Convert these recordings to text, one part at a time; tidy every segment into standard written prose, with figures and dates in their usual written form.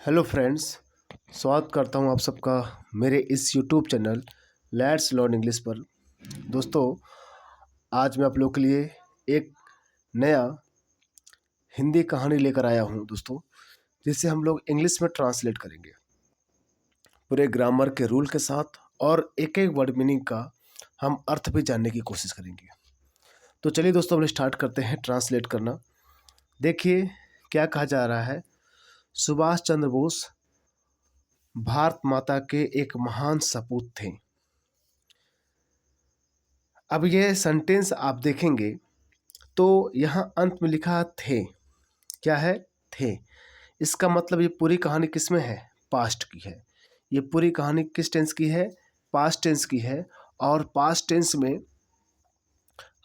Hello friends, स्वागत करता हूं आप सबका मेरे इस YouTube channel let's learn English पर। दोस्तों, आज मैं आप लोगों के लिए एक नया हिंदी कहानी लेकर आया हूं दोस्तों, जिसे हम लोग इंग्लिश में ट्रांसलेट करेंगे पूरे ग्रामर के रूल के साथ, और एक एक वर्ड मीनिंग का हम अर्थ भी जानने की कोशिश करेंगे। तो चलिए दोस्तों, हम स्टार्ट करते हैं ट्रांसलेट करना। देखिए क्या कहा जा रहा है। सुभाष चंद्र बोस भारत माता के एक महान सपूत थे। अब यह सेंटेंस आप देखेंगे तो यहाँ अंत में लिखा थे। क्या है? थे। इसका मतलब ये पूरी कहानी किस में है? पास्ट की है। ये पूरी कहानी किस टेंस की है? पास्ट टेंस की है। और पास्ट टेंस में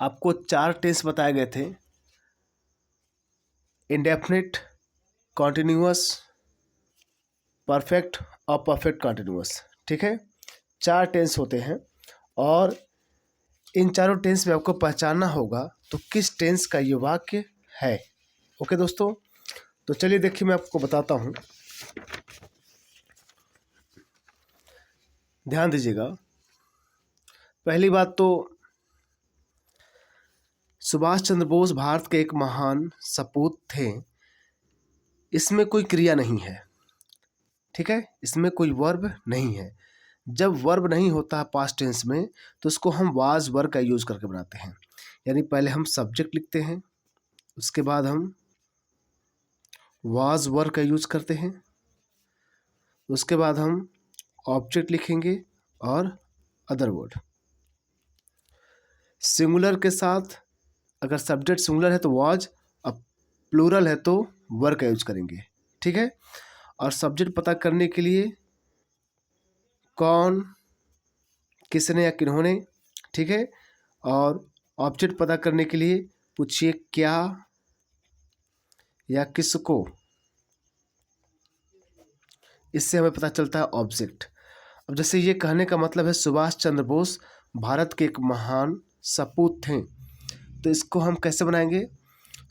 आपको 4 टेंस बताए गए थे: इंडेफिनिट, कॉन्टिन्यूअस, परफेक्ट और परफेक्ट कॉन्टिन्यूअस। ठीक है, 4 टेंस होते हैं और इन चारों टेंस में आपको पहचानना होगा तो किस टेंस का ये वाक्य है। ओके दोस्तों, तो चलिए देखिए मैं आपको बताता हूँ, ध्यान दीजिएगा। पहली बात तो सुभाष चंद्र बोस भारत के एक महान सपूत थे। इसमें कोई क्रिया नहीं है, ठीक है, इसमें कोई वर्ब नहीं है। जब वर्ब नहीं होता है पास्ट टेंस में तो उसको हम वाज वर्ब का यूज करके बनाते हैं। यानी पहले हम सब्जेक्ट लिखते हैं, उसके बाद हम वाज वर्ब का यूज करते हैं, उसके बाद हम ऑब्जेक्ट लिखेंगे और अदर वर्ड। सिंगुलर के साथ अगर सब्जेक्ट सिंगुलर है तो वाज, अब प्लूरल है तो वर्ब का यूज करेंगे। ठीक है, और सब्जेक्ट पता करने के लिए कौन, किसने या किन्होंने। ठीक है, और ऑब्जेक्ट पता करने के लिए पूछिए क्या या किसको। इससे हमें पता चलता है ऑब्जेक्ट। अब जैसे ये कहने का मतलब है सुभाष चंद्र बोस भारत के एक महान सपूत थे, तो इसको हम कैसे बनाएंगे?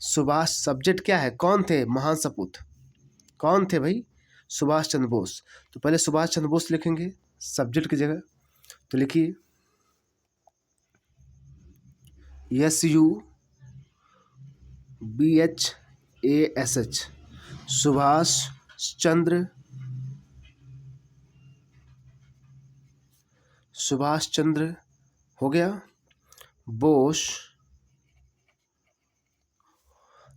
सुभाष सब्जेक्ट क्या है? कौन थे? महान सपूत। कौन थे भाई? सुभाष चंद्र बोस। तो पहले सुभाष चंद्र बोस लिखेंगे सब्जेक्ट की जगह, तो लिखिए SUBHASH, सुभाष चंद्र, सुभाष चंद्र हो गया। बोस,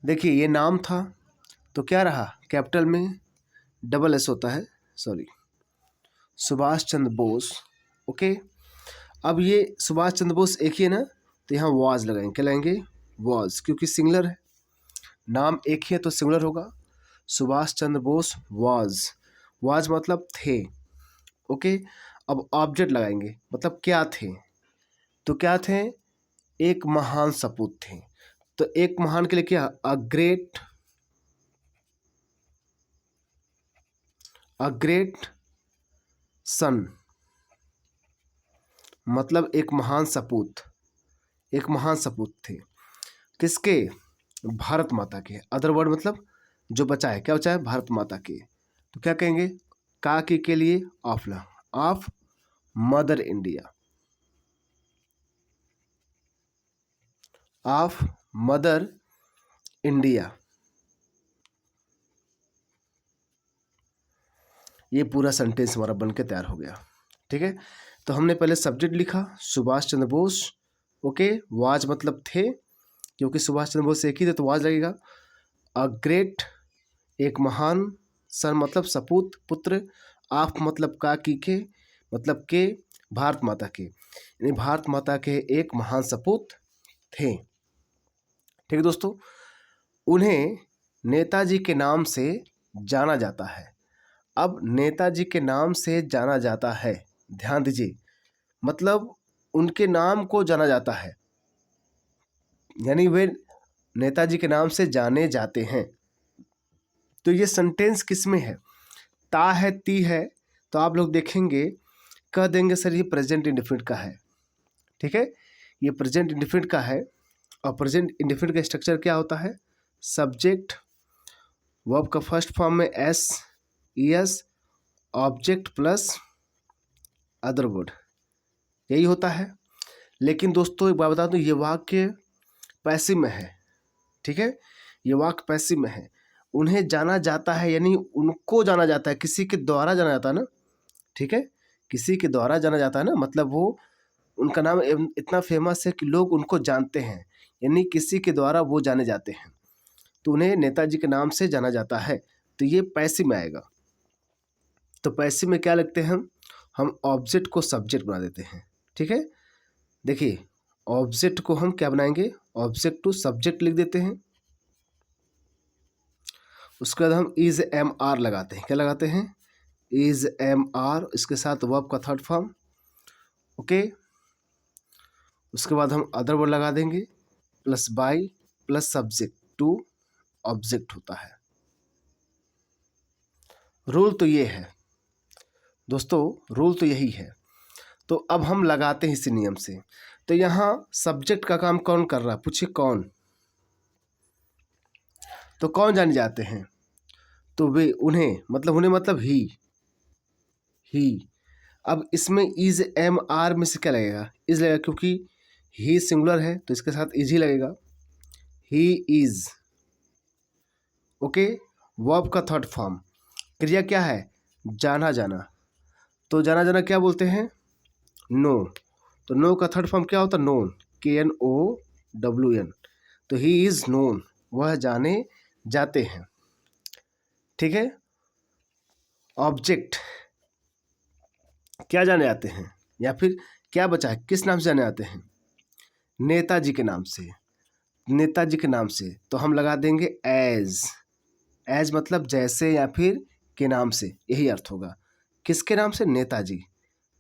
देखिए ये नाम था तो क्या रहा? कैपिटल में डबल एस होता है, सॉरी, सुभाष चंद्र बोस। ओके, अब ये सुभाष चंद्र बोस एक ही है ना, तो यहाँ वाज लगाएंगे। क्या लगाएंगे? वाज, क्योंकि सिंगुलर है, नाम एक ही है तो सिंगुलर होगा। सुभाष चंद्र बोस वाज, वाज मतलब थे। ओके, अब ऑब्जेक्ट लगाएंगे, मतलब क्या थे? तो क्या थे? एक महान सपूत थे। तो एक महान के लिए क्या? अ ग्रेट सन, मतलब एक महान सपूत, एक महान सपूत थे। किसके? भारत माता के। अदर वर्ड मतलब जो बचा है, क्या बचा है? भारत माता के। तो क्या कहेंगे? का के लिए of mother India, of mother India. ये पूरा सेंटेंस हमारा बनके तैयार हो गया। ठीक है, तो हमने पहले सब्जेक्ट लिखा सुभाष चंद्र बोस। ओके, वाज मतलब थे, क्योंकि सुभाष चंद्र बोस एक ही थे तो वाज लगेगा। अ ग्रेट, एक महान, सन मतलब सपूत, पुत्र, ऑफ मतलब का की के, मतलब के, भारत माता के, यानी भारत माता के एक महान सपूत थे। ठीक है दोस्तों, उन्हें नेताजी के नाम से जाना जाता है। अब नेताजी के नाम से जाना जाता है, ध्यान दीजिए, मतलब उनके नाम को जाना जाता है, यानी वे नेताजी के नाम से जाने जाते हैं। तो ये सेंटेंस किस में है? ता है, ती है, तो आप लोग देखेंगे कह देंगे सर ये प्रेजेंट इंडेफिनिट का है। ठीक है, ये प्रेजेंट इंडेफिनिट का है, और प्रेजेंट इंडेफिनिट का स्ट्रक्चर क्या होता है? सब्जेक्ट, वर्ब का फर्स्ट फॉर्म में S, yes, object plus other word, यही होता है। लेकिन दोस्तों एक बात बता दूं, ये वाक्य पैसिव में है, ठीक है, ये वाक्य पैसिव में है। उन्हें जाना जाता है यानी उनको जाना जाता है, किसी के द्वारा जाना जाता है ना, ठीक है, किसी के द्वारा जाना जाता है ना, मतलब वो उनका नाम इतना फेमस है कि लोग उनको जानते हैं, यानी किसी के द्वारा वो जाने जाते हैं, तो उन्हें नेताजी के नाम से जाना जाता है। तो ये पैसिव में आएगा। तो पैसिव में क्या लिखते हैं हम ऑब्जेक्ट को सब्जेक्ट बना देते हैं, ठीक है। देखिए ऑब्जेक्ट को हम क्या बनाएंगे, ऑब्जेक्ट टू सब्जेक्ट लिख देते हैं। उसके बाद हम इज एम आर लगाते हैं, क्या लगाते हैं, इज एम आर, इसके साथ वर्ब का थर्ड फॉर्म, ओके। उसके बाद हम अदर वर्ड लगा देंगे, plus by plus subject to object होता है। रूल तो ये है दोस्तों, रूल तो यही है। तो अब हम लगाते हैं इसी नियम से। तो यहाँ सब्जेक्ट का काम कौन कर रहा है, पूछिए कौन, तो कौन जाने जाते हैं, तो वे, उन्हें मतलब ही। अब इसमें इज एम आर में से क्या लगेगा, इज लगेगा, क्योंकि ही सिंगुलर है तो इसके साथ इज ही लगेगा, ही इज, ओके। वर्ब का थर्ड फॉर्म, क्रिया क्या है, जाना जाना, तो जाना जाना क्या बोलते हैं, नो, तो नो का थर्ड फॉर्म क्या होता है, नोन, KNOWN, तो ही इज नोन, वह जाने जाते हैं, ठीक है। ऑब्जेक्ट क्या जाने जाते हैं, या फिर क्या बचा है, किस नाम से जाने जाते हैं, नेताजी के नाम से, नेताजी के नाम से, तो हम लगा देंगे एज, एज मतलब जैसे या फिर के नाम से, यही अर्थ होगा, किसके नाम से, नेताजी,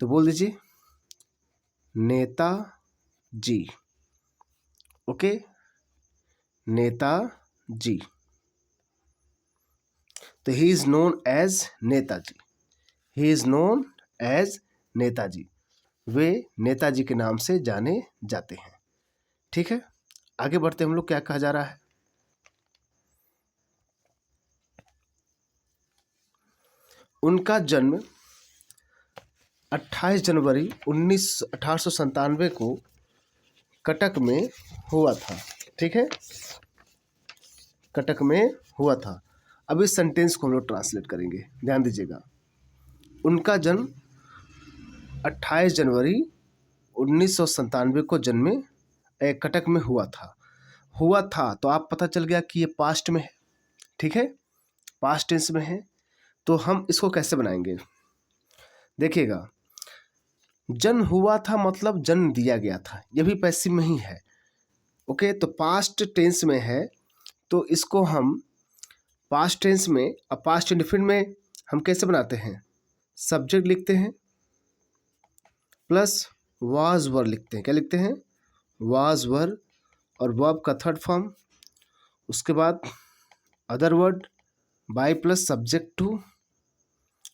तो बोल दीजिए नेताजी, ओके, नेताजी, तो he is known as Netaji, he is known as Netaji, वे नेताजी के नाम से जाने जाते हैं, ठीक है। आगे बढ़ते हम लोग, क्या कहा जा रहा है, उनका जन्म 28 जनवरी 1897 को कटक में हुआ था, ठीक है, कटक में हुआ था। अब इस सेंटेंस को हम लोग ट्रांसलेट करेंगे, ध्यान दीजिएगा। उनका जन्म 28 जनवरी 1997 को कटक में हुआ था, तो आप पता चल गया कि ये पास्ट में है, ठीक है, पास्ट टेंस में है। तो हम इसको कैसे बनाएंगे, देखिएगा, जन्म हुआ था मतलब जन्म दिया गया था, ये भी पैसिव में ही है, ओके। तो पास्ट टेंस में है, तो इसको हम पास्ट टेंस में, अब पास्ट इंडेफिनिट में हम कैसे बनाते हैं, सब्जेक्ट लिखते हैं प्लस वाज वर लिखते हैं, क्या लिखते हैं, वाज वर, और वर्ब का थर्ड फॉर्म, उसके बाद other word, by plus subject to,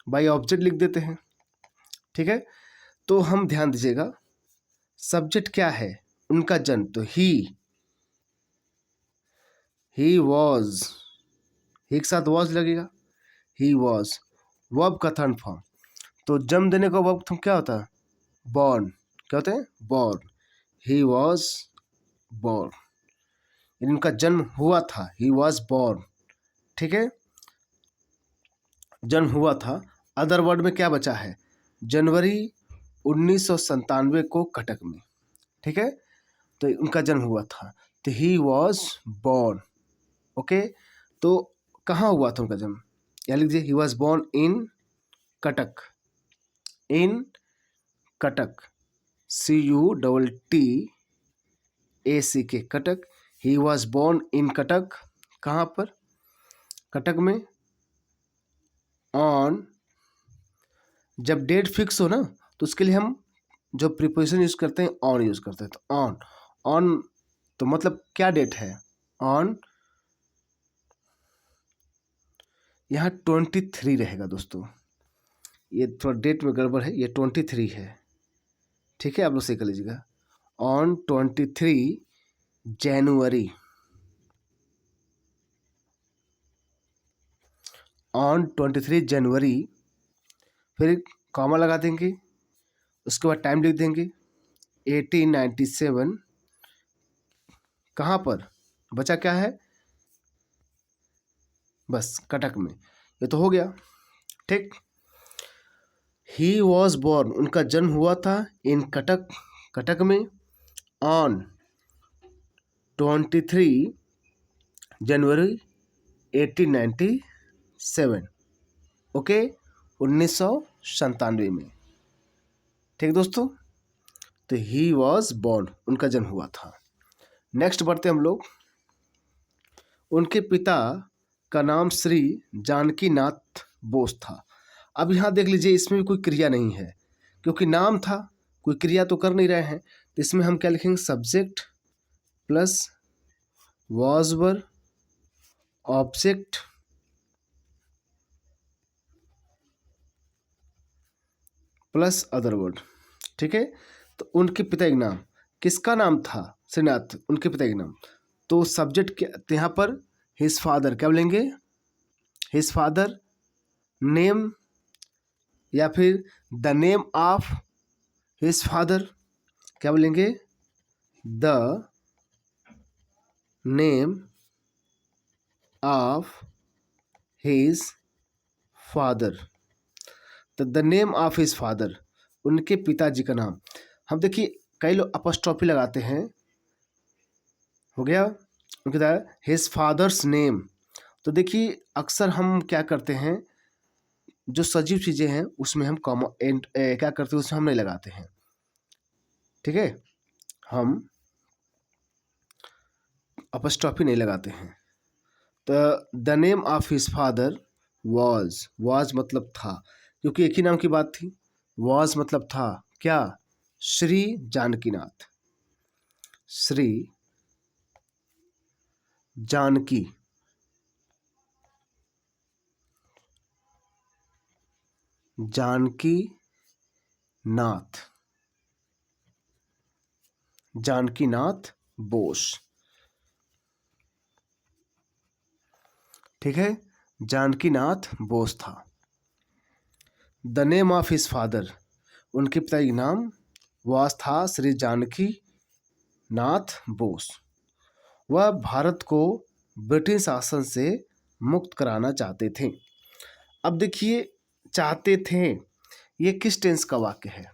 by object लिख देते हैं, ठीक है। तो हम ध्यान दीजिएगा, सब्जेक्ट क्या है, उनका जन्म, तो ही वॉज, ही के साथ वॉज लगेगा, ही वॉज, वर्ब का थर्ड फॉर्म, तो जन्म देने का वर्ब क्या होता है, बॉर्न, क्या होते हैं, बॉर्न, ही वॉज बॉर्न, इनका जन्म हुआ था, ही वॉज बॉर्न, ठीक है, जन्म हुआ था। अदर वर्ड में क्या बचा है, जनवरी 1997 को कटक में, ठीक है, तो उनका जन्म हुआ था, तो ही वॉज बॉर्न, ओके। तो कहाँ हुआ था उनका जन्म, या लीजिए he was born in Cuttack, in Cuttack, CUTTACK, Cuttack, he was born in Cuttack, कहाँ पर, कटक में, ऑन, जब डेट फिक्स हो ना तो उसके लिए हम जो प्रीपोजिशन यूज करते हैं ऑन यूज करते हैं, तो ऑन, ऑन तो मतलब क्या डेट है, ऑन, यहाँ 23 रहेगा दोस्तों, ये थोड़ा डेट में गड़बड़ है, ये 23 है, ठीक है, आप लोग सही कर लीजिएगा, ऑन 23 जनवरी ऑन 23 जनवरी, फिर कॉमा लगा देंगे, उसके बाद टाइम लिख देंगे 1897। कहाँ पर बचा क्या है, बस कटक में। ये तो हो गया, ठीक। ही वॉज बोर्न, उनका जन्म हुआ था इन कटक, कटक में, ऑन 23 जनवरी 1897, ओके, 1997 में, ठीक दोस्तों। तो ही वॉज बोर्न, उनका जन्म हुआ था। नेक्स्ट बढ़ते हम लोग। उनके पिता का नाम श्री जानकी नाथ बोस था। अब यहाँ देख लीजिए, इसमें भी कोई क्रिया नहीं है, क्योंकि नाम था, कोई क्रिया तो कर नहीं रहे हैं। तो इसमें हम क्या लिखेंगे, subject plus was were object plus other word, ठीक है। तो उनके पिता का नाम, किसका नाम था, श्रीनाथ, उनके पिता का नाम। तो सब्जेक्ट क्या, तो यहाँ पर हिज फादर, क्या बोलेंगे, हिज फादर नेम, या फिर the name of his father, क्या बोलेंगे, the name of his father. तो the name of his father, उनके पिताजी का नाम। हम देखिए कई लोग अपॉस्ट्रोफी लगाते हैं, हो गया, उनके हिज फादर्स नेम। तो देखिए अक्सर हम क्या करते हैं, जो सजीव चीज़ें हैं उसमें हम कॉमा क्या करते हैं, उसमें हम नहीं लगाते हैं, ठीक है, हम अपॉस्ट्रोफी नहीं लगाते हैं। तो the name of his father was मतलब था, क्योंकि एक ही नाम की बात थी। वाज मतलब था क्या, श्री जानकीनाथ, श्री जानकी जानकी नाथ, जानकीनाथ बोस, ठीक है, जानकीनाथ बोस था। The name of his father, उनके पिता का नाम वास था श्री जानकी नाथ बोस। वह भारत को ब्रिटिश शासन से मुक्त कराना चाहते थे। अब देखिए चाहते थे, ये किस टेंस का वाक्य है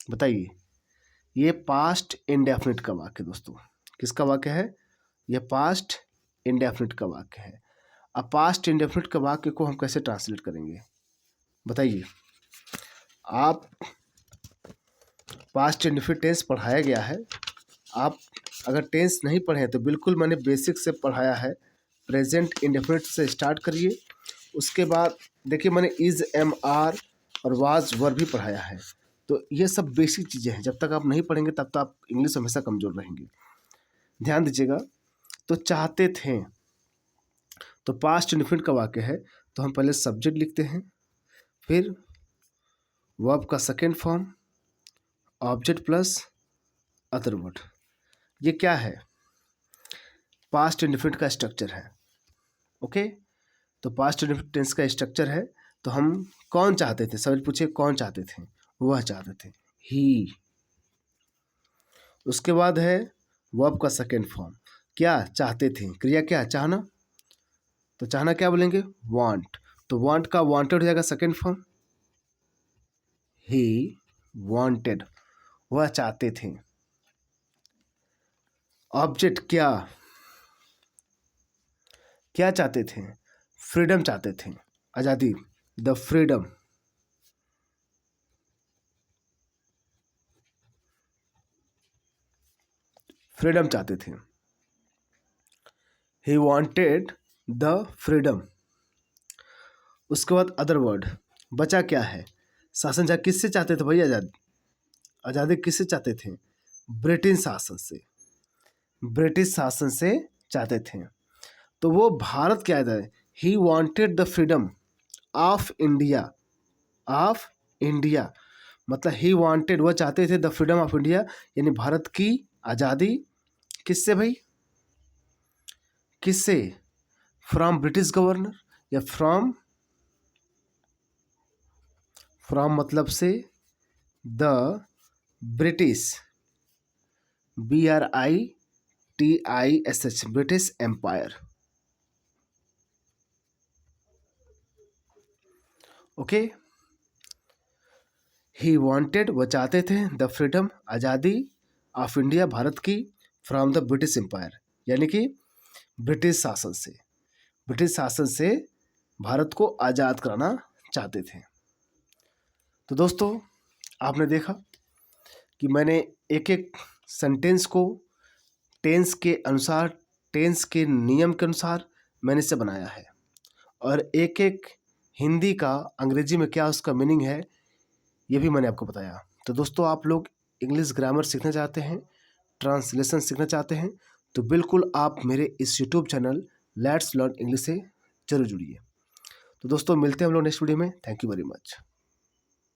बताइए, ये पास्ट इंडेफिनिट का वाक्य दोस्तों। किसका वाक्य है, ये पास्ट इंडेफिनिट का वाक्य है। अब पास्ट इंडेफिनिट का वाक्य को हम कैसे ट्रांसलेट करेंगे बताइए। आप पास्ट इंडेफिनिट टेंस पढ़ाया गया है, आप अगर टेंस नहीं पढ़े तो बिल्कुल मैंने बेसिक से पढ़ाया है। प्रेजेंट इंडेफिनिट से स्टार्ट करिए, उसके बाद देखिए मैंने इज, एम, आर और वाज वर भी पढ़ाया है। तो ये सब बेसिक चीज़ें हैं, जब तक आप नहीं पढ़ेंगे तब तक आप इंग्लिश हमेशा कमज़ोर रहेंगे, ध्यान दीजिएगा। तो चाहते थे, तो पास्ट इंडेफिनिट का वाक्य है, तो हम पहले सब्जेक्ट लिखते हैं, फिर वर्ब का second form, object plus other word. ये क्या है, पास्ट इंडेफिनिट का स्ट्रक्चर है, ओके। तो पास्ट इंडेफिनिट टेंस का स्ट्रक्चर है। तो हम कौन चाहते थे, सवाल पूछे कौन चाहते थे, वह चाहते थे, ही। उसके बाद है वर्ब का सेकेंड फॉर्म, क्या चाहते थे, क्रिया क्या, चाहना। तो चाहना क्या बोलेंगे, वांट। तो वांट का वांटेड हो जाएगा सेकेंड फॉर्म, ही वांटेड, वह चाहते थे। ऑब्जेक्ट क्या, क्या चाहते थे, फ्रीडम चाहते थे, आज़ादी, द फ्रीडम। फ्रीडम चाहते थे, ही वांटेड द फ्रीडम। उसके बाद अदर वर्ड, बचा क्या है, शासन चाह किससे चाहते थे भैया, आज़ादी, आज़ादी किससे चाहते थे, ब्रिटिश शासन से, ब्रिटिश शासन से चाहते थे। तो वो भारत क्या है, he wanted the freedom of India, of India, मतलब ही वांटेड, वह चाहते थे द फ्रीडम ऑफ इंडिया, यानी भारत की आज़ादी, किससे भाई, किससे, फ्रॉम ब्रिटिश गवर्नर या फ्रॉम फ्रॉम मतलब से the British, BRITISH, British empire. Okay. He wanted, वो चाहते थे, द फ्रीडम, आज़ादी, ऑफ इंडिया, भारत की, फ्रॉम द ब्रिटिश एम्पायर, यानी कि ब्रिटिश शासन से, ब्रिटिश शासन से भारत को आज़ाद कराना चाहते थे। तो दोस्तों आपने देखा कि मैंने एक एक सेंटेंस को टेंस के अनुसार, टेंस के नियम के अनुसार मैंने इसे बनाया है, और एक एक हिंदी का अंग्रेजी में क्या उसका मीनिंग है ये भी मैंने आपको बताया। तो दोस्तों आप लोग इंग्लिश ग्रामर सीखना चाहते हैं, ट्रांसलेशन सीखना चाहते हैं, तो बिल्कुल आप मेरे इस YouTube channel let's learn English से जरूर जुड़िए। तो दोस्तों मिलते हैं हम लोग नेक्स्ट वीडियो में। Thank you very much.